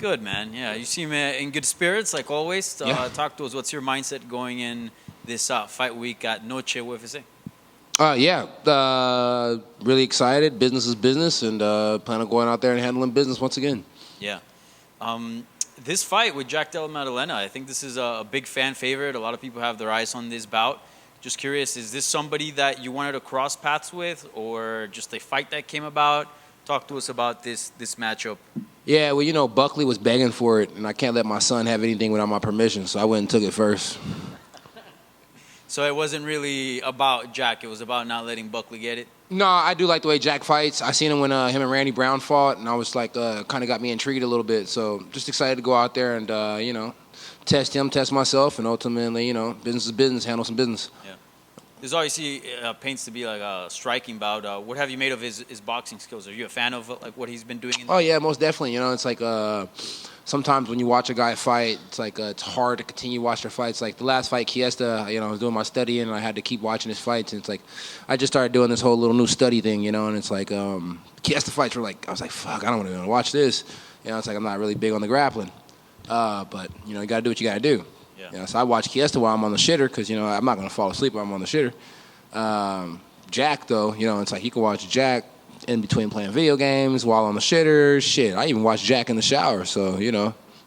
Good, man. Yeah, you seem in good spirits, like always. Talk to us. What's your mindset going in this fight week at Noche UFC? Really excited. Business is business, and plan on going out there and handling business once again. Yeah. This fight with Jack Della Maddalena, I think this is a big fan favorite. A lot of people have their eyes on this bout. Just curious, is this somebody that you wanted to cross paths with, or just a fight that came about? Talk to us about this matchup. Yeah, well, Buckley was begging for it, and I can't let my son have anything without my permission, so I went and took it first. So it wasn't really about Jack. It was about not letting Buckley get it? No, I do like the way Jack fights. I seen him when him and Randy Brown fought, and I was like, kind of got me intrigued a little bit. So just excited to go out there and, test him, test myself, and ultimately, business is business, handle some business. Yeah. This obviously paints to be like a striking bout. What have you made of his boxing skills? Are you a fan of like what he's been doing? Oh, yeah, most definitely. It's like sometimes when you watch a guy fight, it's like it's hard to continue to watch their fights. Like the last fight, Kiesta, I was doing my studying, and I had to keep watching his fights. And it's like I just started doing this whole little new study thing, and it's like Kiesta fights were like, I was like, fuck, I don't want to watch this. It's like I'm not really big on the grappling. But, you got to do what you got to do. Yeah. So I watch Kiesta while I'm on the shitter because, I'm not going to fall asleep while I'm on the shitter. Jack, though, it's like you can watch Jack in between playing video games while on the shitter. Shit, I even watch Jack in the shower. So,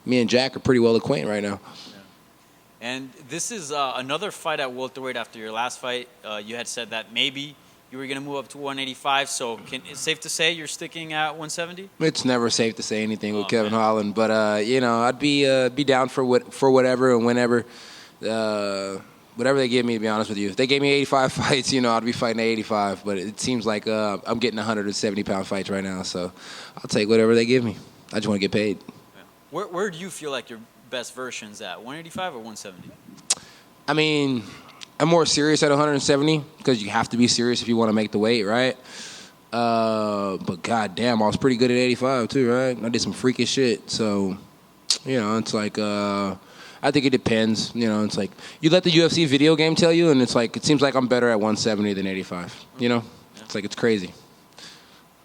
me and Jack are pretty well acquainted right now. Yeah. And this is another fight at welterweight after your last fight. You had said that maybe you were going to move up to 185. So it's safe to say you're sticking at 170? It's never safe to say anything with Kevin Holland. But, I'd be down for whatever and whenever. Whatever they give me, to be honest with you. If they gave me 85 fights, I'd be fighting at 85. But it seems like I'm getting 170-pound fights right now. So I'll take whatever they give me. I just want to get paid. Yeah. Where do you feel like your best version's at, 185 or 170? I mean, I'm more serious at 170 because you have to be serious if you want to make the weight, right? But goddamn, I was pretty good at 85 too, right? I did some freakish shit. So, it's like... I think it depends. It's like you let the UFC video game tell you, and it's like it seems like I'm better at 170 than 85. Yeah. It's like it's crazy.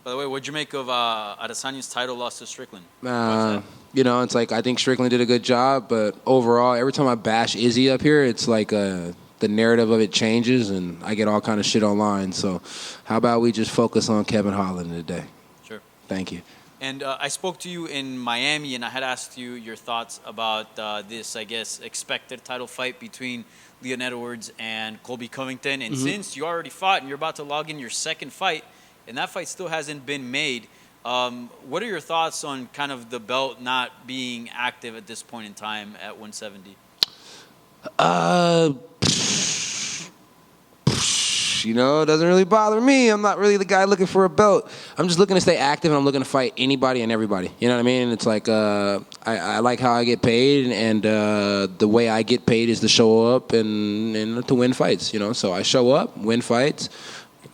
By the way, what'd you make of Adesanya's title loss to Strickland? It's like I think Strickland did a good job, but overall, every time I bash Izzy up here, it's like the narrative of it changes, and I get all kind of shit online. So, how about we just focus on Kevin Holland today? Sure. Thank you. And I spoke to you in Miami, and I had asked you your thoughts about this, I guess, expected title fight between Leon Edwards and Colby Covington. And since you already fought and you're about to log in your second fight, and that fight still hasn't been made, what are your thoughts on kind of the belt not being active at this point in time at 170? It doesn't really bother me. I'm not really the guy looking for a belt. I'm just looking to stay active, and I'm looking to fight anybody and everybody. You know what I mean? It's like I like how I get paid, and the way I get paid is to show up and to win fights. So I show up, win fights,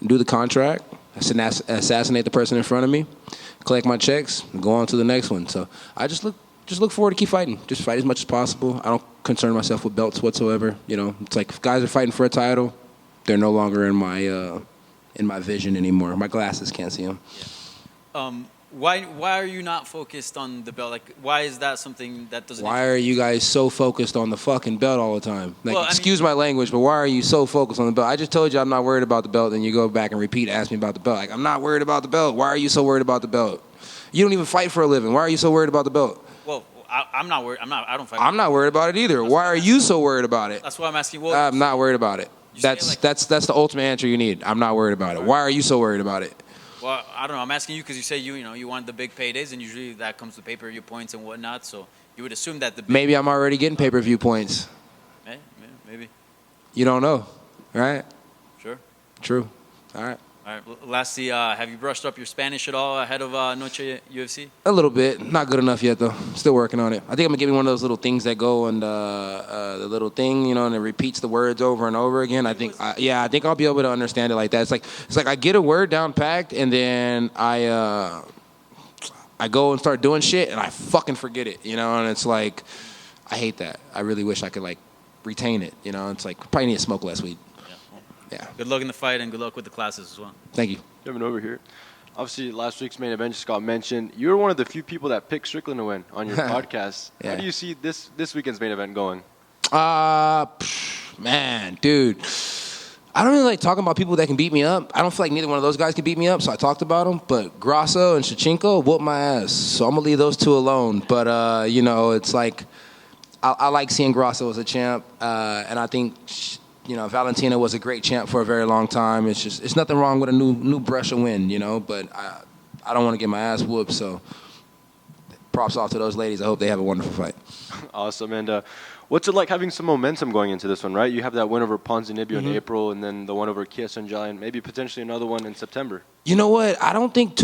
do the contract, assassinate the person in front of me, collect my checks, and go on to the next one. So I just look forward to keep fighting. Just fight as much as possible. I don't concern myself with belts whatsoever. It's like if guys are fighting for a title, they're no longer in my vision anymore. My glasses can't see them. Yeah. Why are you not focused on the belt? Like, why is that something that doesn't? Why are you guys so focused on the fucking belt all the time? Like, excuse my language, but why are you so focused on the belt? I just told you I'm not worried about the belt, and you go back and repeat, ask me about the belt. Like, I'm not worried about the belt. Why are you so worried about the belt? You don't even fight for a living. Why are you so worried about the belt? Well, I'm not worried. I don't fight. I'm not worried about it either. Why are you so worried about it? That's why I'm asking. Well, I'm not worried about it. That's the ultimate answer you need. I'm not worried about it. Why are you so worried about it? Well, I don't know. I'm asking you because you say you want the big paydays, and usually that comes with pay-per-view points and whatnot. So you would assume that maybe I'm already getting pay-per-view points. Maybe. You don't know, right? Sure. True. All right. All right. Lastly, have you brushed up your Spanish at all ahead of Noche UFC? A little bit. Not good enough yet, though. Still working on it. I think I'm going to give me one of those little things that go and the little thing, and it repeats the words over and over again. I think I'll be able to understand it like that. It's like I get a word down packed, and then I go and start doing shit, and I fucking forget it, and it's like, I hate that. I really wish I could, retain it, It's like, probably need to smoke less weed. Yeah. Good luck in the fight, and good luck with the classes as well. Thank you. Kevin, over here. Obviously, last week's main event just got mentioned. You were one of the few people that picked Strickland to win on your podcast. Yeah. How do you see this weekend's main event going? Man, dude. I don't really like talking about people that can beat me up. I don't feel like neither one of those guys can beat me up, so I talked about them. But Grasso and Shevchenko whooped my ass, so I'm going to leave those two alone. But, you know, it's like I like seeing Grasso as a champ, and I think, you know, Valentina was a great champ for a very long time. It's nothing wrong with a new brush of wind, you know, but I don't want to get my ass whooped, so props off to those ladies. I hope they have a wonderful fight. Awesome. And what's it like having some momentum going into this one, right? You have that win over Ponzinibbio in April, and then the one over Kia Sanjay, and maybe potentially another one in September. You know what? I don't think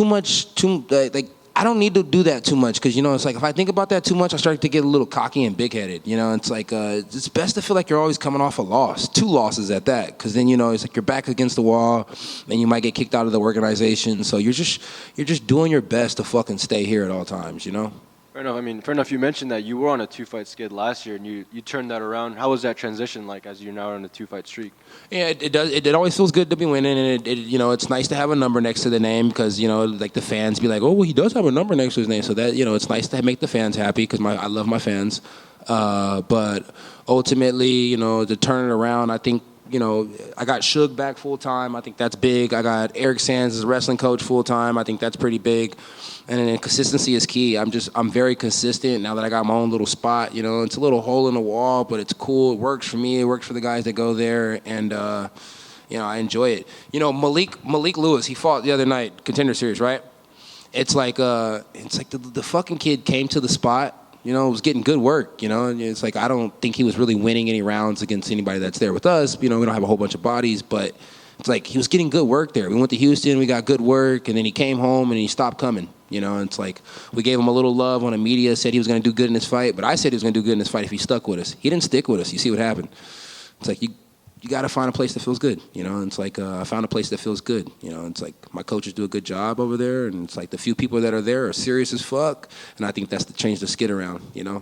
I don't need to do that too much because, you know, it's like if I think about that too much, I start to get a little cocky and big-headed. You know, it's like it's best to feel like you're always coming off a loss, 2 losses at that, because then, you know, it's like you're back against the wall and you might get kicked out of the organization. So you're just doing your best to fucking stay here at all times, you know? Fair enough. I mean, fair enough. You mentioned that you were on a 2-fight skid last year, and you turned that around. How was that transition like as you're now on a 2-fight streak? Yeah, it does. It always feels good to be winning, and you know, it's nice to have a number next to the name because, you know, like the fans be like, oh, well, he does have a number next to his name, so that, you know, it's nice to make the fans happy because I love my fans. But ultimately, you know, to turn it around, I think, you know, I got Suge back full time. I think that's big. I got Eric Sands as a wrestling coach full time. I think that's pretty big. And then consistency is key. I'm very consistent now that I got my own little spot. You know, it's a little hole in the wall, but it's cool. It works for me. It works for the guys that go there, and you know, I enjoy it. You know, Malik Lewis, he fought the other night, Contender Series, right? It's like the fucking kid came to the spot. You know, was getting good work, you know. And it's like I don't think he was really winning any rounds against anybody that's there with us. You know, we don't have a whole bunch of bodies, but it's like he was getting good work there. We went to Houston, we got good work, and then he came home and he stopped coming. You know, and it's like we gave him a little love on the media, said he was going to do good in this fight, but I said he was going to do good in this fight if he stuck with us. He didn't stick with us. You see what happened. It's like you got to find a place that feels good, you know. And it's like I found a place that feels good, you know. It's like my coaches do a good job over there, and it's like the few people that are there are serious as fuck, and I think that's to change the skid around, you know.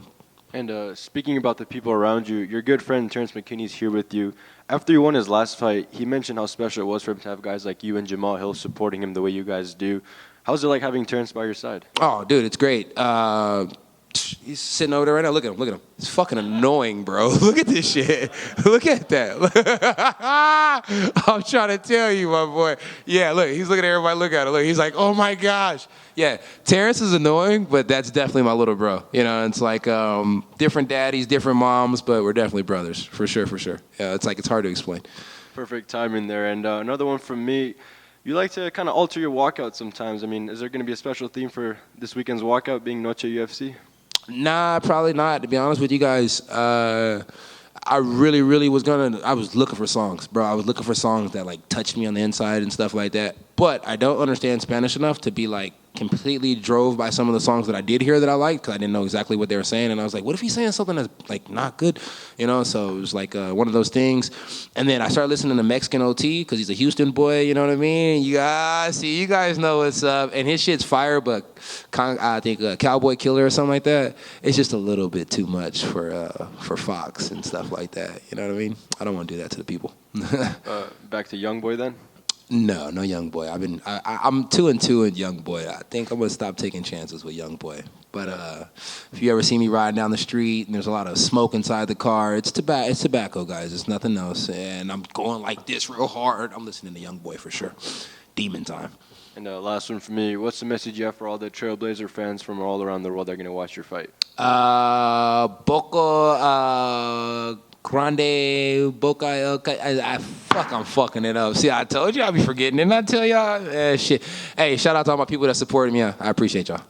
And speaking about the people around you, your good friend Terence McKinney's here with you. After you won his last fight, he mentioned how special it was for him to have guys like you and Jamal Hill supporting him the way you guys do. How's it like having Terence by your side? Oh, dude, it's great. He's sitting over there right now. Look at him. It's fucking annoying, bro. Look at this shit. Look at that. I'm trying to tell you, my boy. Yeah, look, he's looking at everybody. Look at it. Look, he's like, oh my gosh. Yeah, Terrence is annoying, but that's definitely my little bro. You know, it's like different daddies, different moms, but we're definitely brothers, for sure. Yeah, it's like it's hard to explain. Perfect timing there. And another one from me. You like to kind of alter your walkout sometimes. I mean, is there going to be a special theme for this weekend's walkout being Noche UFC? Nah, probably not, to be honest with you guys. I really I was looking for songs, bro. I was looking for songs that, like, touched me on the inside and stuff like that. But I don't understand Spanish enough to be, like, completely drove by some of the songs that I did hear that I liked because I didn't know exactly what they were saying. And I was like, what if he's saying something that's, like, not good? You know, so it was, like, one of those things. And then I started listening to Mexican OT because he's a Houston boy, you know what I mean? You guys know what's up. And his shit's fire, but I think Cowboy Killer or something like that, it's just a little bit too much for Fox and stuff like that. You know what I mean? I don't want to do that to the people. Back to Youngboy then? No Youngboy. I'm 2-2 in Youngboy. I think I'm gonna stop taking chances with Youngboy. But if you ever see me riding down the street and there's a lot of smoke inside the car, it's tobacco, guys. It's nothing else. And I'm going like this real hard. I'm listening to Youngboy for sure. Demon time. And last one for me. What's the message you have for all the Trailblazer fans from all around the world that are gonna watch your fight? Grande Boca. I'm fucking it up. See, I told you I'd be forgetting. Didn't I tell y'all? Shit. Hey, shout out to all my people that supported me. I appreciate y'all.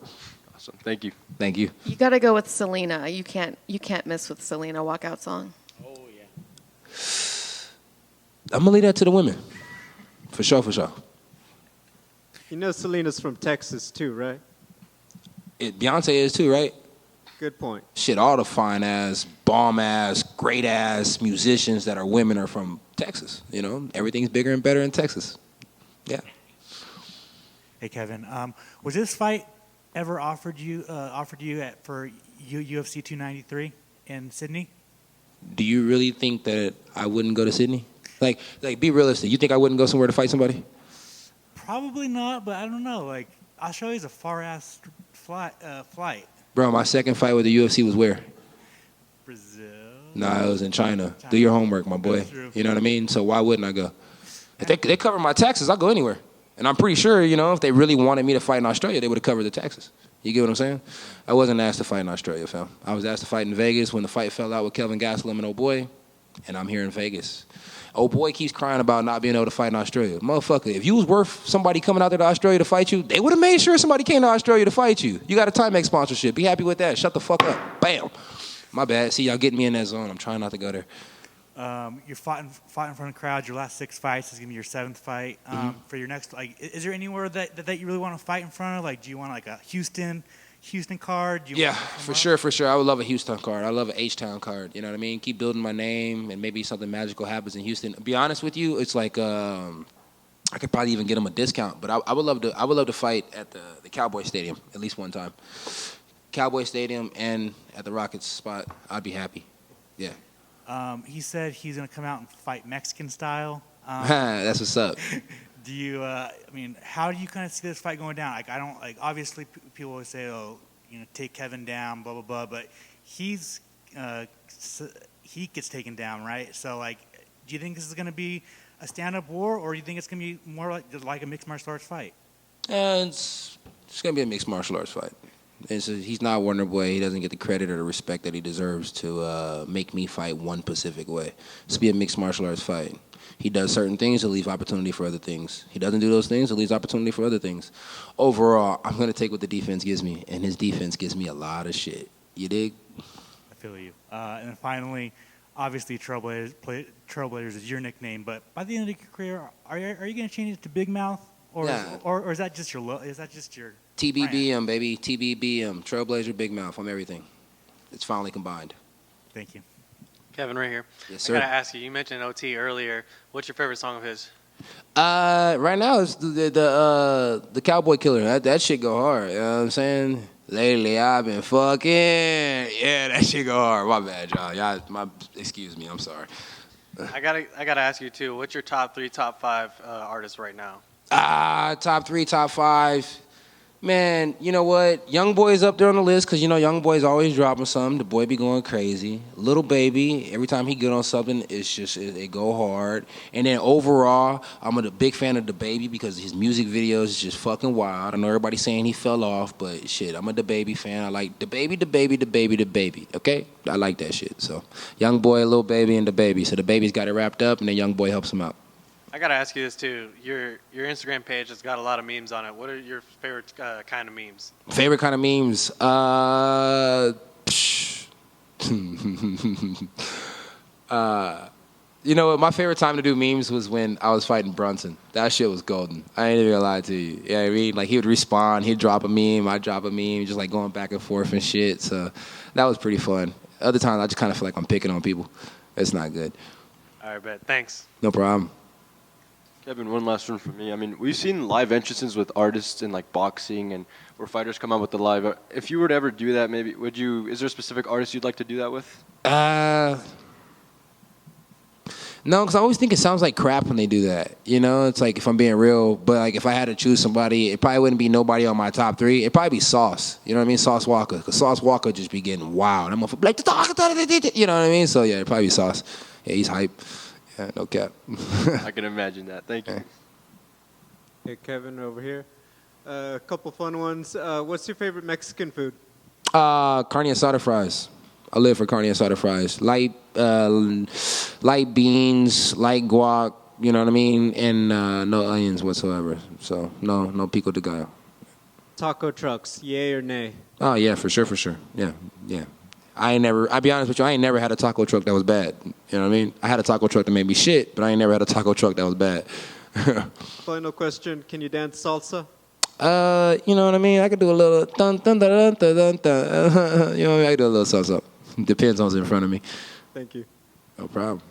Awesome. Thank you. Thank you. You got to go with Selena. You can't miss with Selena walkout song. Oh, yeah. I'm going to leave that to the women. For sure. You know Selena's from Texas too, right? Beyonce is too, right? Good point. Shit, all the fine-ass, bomb-ass, great-ass musicians that are women are from Texas. You know, everything's bigger and better in Texas. Yeah. Hey, Kevin. Was this fight ever offered you for UFC 293 in Sydney? Do you really think that I wouldn't go to Sydney? Like, be realistic. You think I wouldn't go somewhere to fight somebody? Probably not, but I don't know. Like, Australia's a far-ass flight. Bro, my second fight with the UFC was where? Brazil. Nah, it was in China. Do your homework, my boy. You know what I mean? So why wouldn't I go? If they cover my taxes, I'll go anywhere. And I'm pretty sure, if they really wanted me to fight in Australia, they would have covered the taxes. You get what I'm saying? I wasn't asked to fight in Australia, fam. I was asked to fight in Vegas when the fight fell out with Kelvin Gastelum and Oh Boy, and I'm here in Vegas. Oh Boy keeps crying about not being able to fight in Australia. Motherfucker, if you was worth somebody coming out there to Australia to fight you, they would have made sure somebody came to Australia to fight you. You got a Timex sponsorship. Be happy with that. Shut the fuck up. Bam. My bad. See, y'all getting me in that zone. I'm trying not to go there. You fought in front of crowds. Your last 6 fights is gonna be your 7th fight. For your next, is there anywhere that you really want to fight in front of? Like, do you want like a Houston card? Yeah, for sure. I would love a Houston card. I love an H-Town card. You know what I mean? Keep building my name, and maybe something magical happens in Houston. To be honest with you, it's like I could probably even get them a discount. But I would love to fight at the Cowboy Stadium at least one time. Cowboy Stadium and at the Rockets spot. I'd be happy. Yeah. He said he's going to come out and fight Mexican style. That's what's up. Do you, how do you kind of see this fight going down? Like, I don't, like, obviously people always say, take Kevin down, blah, blah, blah, but he gets taken down, right? So, like, do you think this is going to be a stand-up war, or do you think it's going to be more like a mixed martial arts fight? It's going to be a mixed martial arts fight. He's not Wonder Boy. He doesn't get the credit or the respect that he deserves to make me fight one specific way. It's be a mixed martial arts fight. He does certain things to leave opportunity for other things. He doesn't do those things, it leaves opportunity for other things. Overall, I'm going to take what the defense gives me, and his defense gives me a lot of shit. You dig? I feel you. And then finally, obviously Trailblazers is your nickname, but by the end of your career, are you going to change it to Big Mouth? Or, nah. or is that just your TBBM, brand? baby. TBBM. Trailblazer, Big Mouth. I'm everything. It's finally combined. Thank you. Kevin, right here. Yes, sir. I gotta ask you. You mentioned OT earlier. What's your favorite song of his? Right now it's the Cowboy Killer. That shit go hard. You know what I'm saying? Lately I've been fucking. Yeah, that shit go hard. My bad, y'all. Excuse me. I'm sorry. I gotta ask you too. What's your top 3, top 5 artists right now? Top 3, top 5. Man, you know what? Young Boy's up there on the list because, Young Boy's always dropping something. The boy be going crazy. Little Baby, every time he get on something, it go hard. And then overall, I'm a big fan of the Baby because his music videos is just fucking wild. I know everybody's saying he fell off, but shit, I'm a the Baby fan. I like the Baby, okay? I like that shit. So, Young Boy, Little Baby, and the Baby. So the Baby's got it wrapped up, and then Young Boy helps him out. I gotta ask you this too. Your Instagram page has got a lot of memes on it. What are your favorite kind of memes? Favorite kind of memes? You know what? My favorite time to do memes was when I was fighting Brunson. That shit was golden. I ain't even gonna lie to you. Yeah, I mean, like he would respond, he'd drop a meme, I'd drop a meme, just like going back and forth and shit. So that was pretty fun. Other times I just kind of feel like I'm picking on people. It's not good. All right, bet. Thanks. No problem. Kevin, one last one for me. I mean, we've seen live entrances with artists in like boxing and where fighters come out with the live. If you were to ever do that, maybe is there a specific artist you'd like to do that with? No, because I always think it sounds like crap when they do that. It's like if I'm being real, but like if I had to choose somebody, it probably wouldn't be nobody on my top 3. It'd probably be Sauce. You know what I mean? Sauce Walker. Because Sauce Walker just be getting wild. I'm like, you know what I mean? So yeah, it'd probably be Sauce. Yeah, he's hype. Yeah, no cap. I can imagine that. Thank you. Hey, Kevin, over here. A couple fun ones. What's your favorite Mexican food? Carne asada fries. I live for carne asada fries. Light beans, light guac, you know what I mean? And no onions whatsoever. So, no pico de gallo. Taco trucks, yay or nay? Oh, yeah, for sure. Yeah. I'll be honest with you, I ain't never had a taco truck that was bad. You know what I mean? I had a taco truck that made me shit, but I ain't never had a taco truck that was bad. Final question, can you dance salsa? You know what I mean? I could do a little dun dun dun dun dun dun. You know what I mean? I could do a little salsa. Depends on what's in front of me. Thank you. No problem.